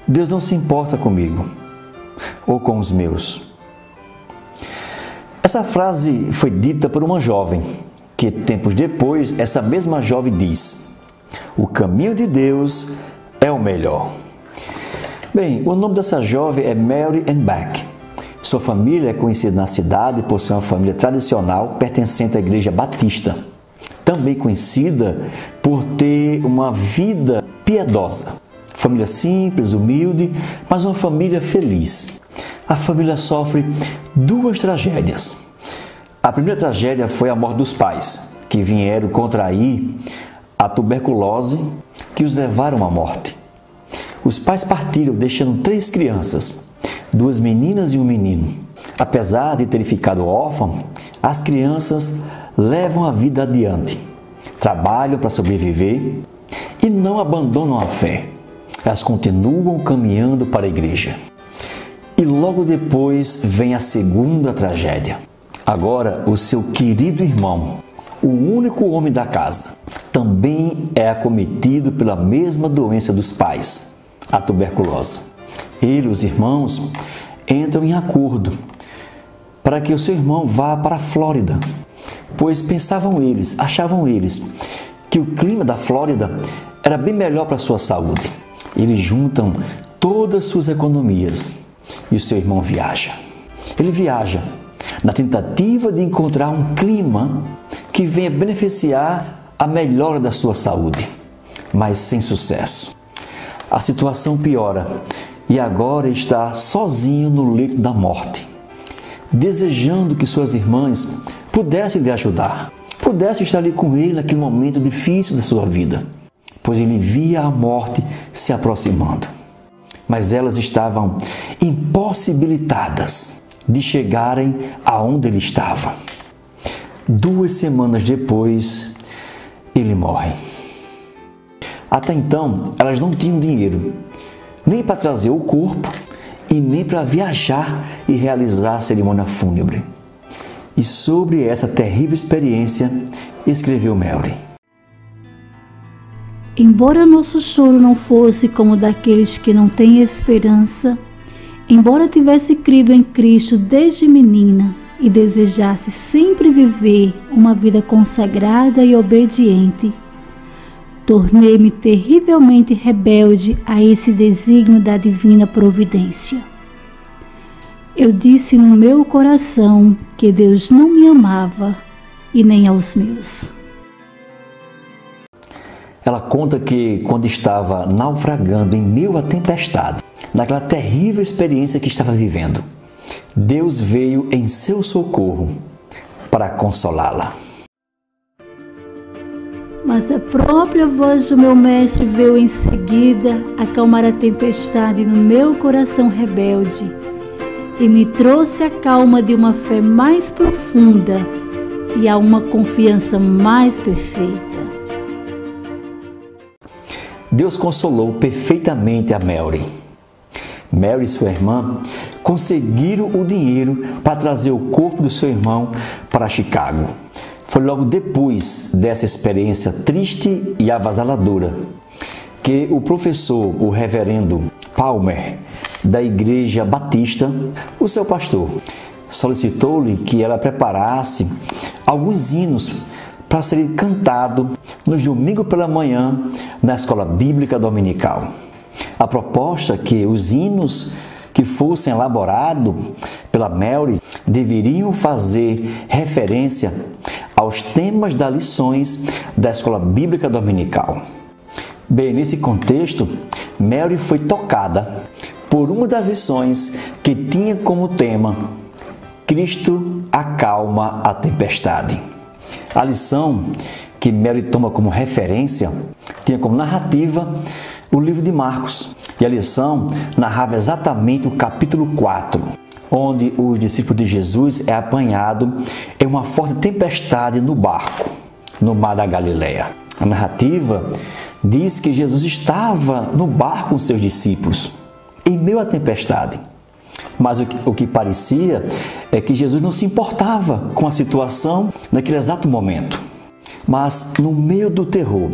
Deus não se importa comigo ou com os meus. Essa frase foi dita por uma jovem, que tempos depois essa mesma jovem diz: o caminho de Deus é o melhor. Bem, o nome dessa jovem é Mary Ann Beck. Sua família é conhecida na cidade por ser uma família tradicional pertencente à Igreja Batista, também conhecida por ter uma vida piedosa. Família simples, humilde, mas uma família feliz. A família sofre duas tragédias. A primeira tragédia foi a morte dos pais, que vieram contrair a tuberculose que os levaram à morte. Os pais partiram deixando 3 crianças, 2 meninas e um menino. Apesar de terem ficado órfãos, as crianças levam a vida adiante, trabalham para sobreviver e não abandonam a fé. Elas continuam caminhando para a igreja. E logo depois vem a segunda tragédia. Agora, o seu querido irmão, o único homem da casa, também é acometido pela mesma doença dos pais, a tuberculose. Ele e os irmãos entram em acordo para que o seu irmão vá para a Flórida, pois achavam eles, que o clima da Flórida era bem melhor para a sua saúde. Eles juntam todas as suas economias e o seu irmão viaja. Ele viaja na tentativa de encontrar um clima que venha beneficiar a melhora da sua saúde, mas sem sucesso. A situação piora e agora está sozinho no leito da morte, desejando que suas irmãs pudessem lhe ajudar, pudessem estar ali com ele naquele momento difícil da sua vida, pois ele via a morte se aproximando. Mas elas estavam impossibilitadas de chegarem aonde ele estava. 2 semanas depois, ele morre. Até então, elas não tinham dinheiro, nem para trazer o corpo e nem para viajar e realizar a cerimônia fúnebre. E sobre essa terrível experiência, escreveu Mary: embora nosso choro não fosse como daqueles que não têm esperança, embora tivesse crido em Cristo desde menina e desejasse sempre viver uma vida consagrada e obediente, tornei-me terrivelmente rebelde a esse desígnio da divina providência. Eu disse no meu coração que Deus não me amava e nem aos meus. Ela conta que quando estava naufragando em meio à tempestade, naquela terrível experiência que estava vivendo, Deus veio em seu socorro para consolá-la. Mas a própria voz do meu mestre veio em seguida acalmar a tempestade no meu coração rebelde e me trouxe a calma de uma fé mais profunda e a uma confiança mais perfeita. Deus consolou perfeitamente a Mary. Mary e sua irmã conseguiram o dinheiro para trazer o corpo do seu irmão para Chicago. Foi logo depois dessa experiência triste e avassaladora que o professor, o reverendo Palmer, da Igreja Batista, o seu pastor, solicitou-lhe que ela preparasse alguns hinos para serem cantados nos domingos pela manhã na escola bíblica dominical. A proposta é que os hinos que fossem elaborados pela Mary deveriam fazer referência aos temas das lições da escola bíblica dominical. Bem, nesse contexto, Mary foi tocada por uma das lições que tinha como tema Cristo acalma a tempestade. A lição que Mary toma como referência tinha como narrativa o livro de Marcos. E a lição narrava exatamente o capítulo 4, onde o discípulo de Jesus é apanhado em uma forte tempestade no barco, no mar da Galileia. A narrativa diz que Jesus estava no barco com seus discípulos, em meio à tempestade. Mas o que parecia é que Jesus não se importava com a situação naquele exato momento. Mas no meio do terror,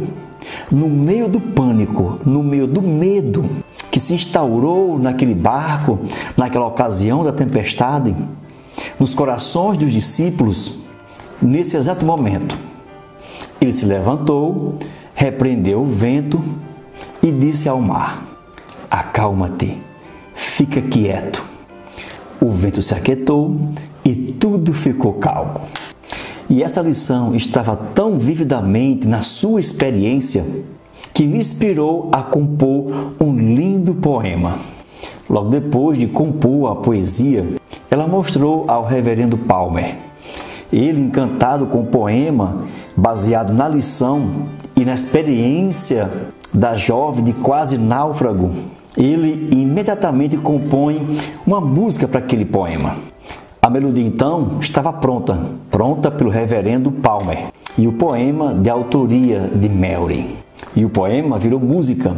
no meio do pânico, no meio do medo, que se instaurou naquele barco, naquela ocasião da tempestade, nos corações dos discípulos, nesse exato momento. Ele se levantou, repreendeu o vento e disse ao mar: acalma-te, fica quieto. O vento se aquietou e tudo ficou calmo. E essa lição estava tão vividamente na sua experiência que lhe inspirou a compor um lindo poema. Logo depois de compor a poesia, ela mostrou ao reverendo Palmer. Ele, encantado com o poema, baseado na lição e na experiência da jovem de quase náufrago, ele imediatamente compõe uma música para aquele poema. A melodia, então, estava pronta pelo reverendo Palmer, e o poema de autoria de Mary. E o poema virou música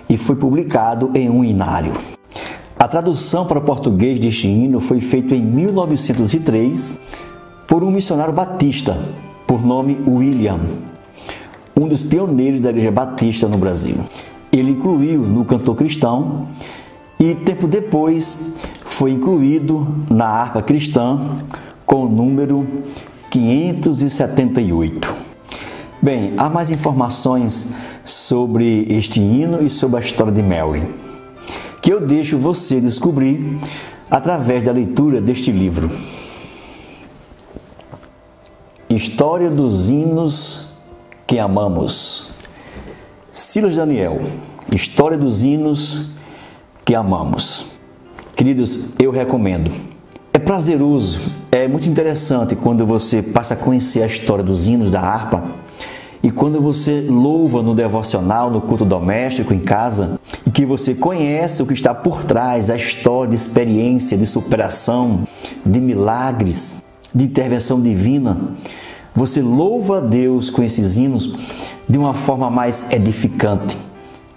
e foi publicado em um hinário. A tradução para o português deste hino foi feita em 1903 por um missionário batista, por nome William, um dos pioneiros da Igreja Batista no Brasil. Ele incluiu no cantor cristão e, tempo depois, foi incluído na harpa cristã com o número 578. Bem, há mais informações sobre este hino e sobre a história de Mary, que eu deixo você descobrir através da leitura deste livro. História dos hinos que amamos. Silas Daniel, História dos hinos que amamos. Queridos, eu recomendo. É prazeroso, é muito interessante quando você passa a conhecer a história dos hinos da harpa e quando você louva no devocional, no culto doméstico, em casa, e que você conhece o que está por trás, a história de experiência, de superação, de milagres, de intervenção divina. Você louva a Deus com esses hinos de uma forma mais edificante,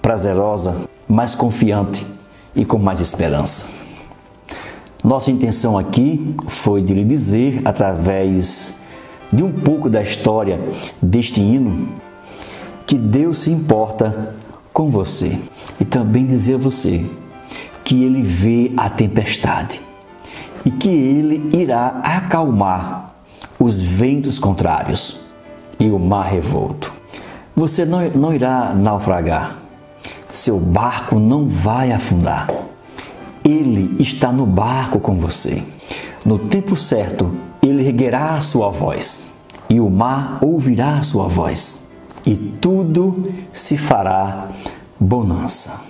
prazerosa, mais confiante e com mais esperança. Nossa intenção aqui foi de lhe dizer, através de um pouco da história deste hino, que Deus se importa com você. E também dizer a você que Ele vê a tempestade e que Ele irá acalmar os ventos contrários e o mar revolto. Você não irá naufragar. Seu barco não vai afundar. Ele está no barco com você. No tempo certo, Ele erguerá a sua voz e o mar ouvirá a sua voz e tudo se fará bonança.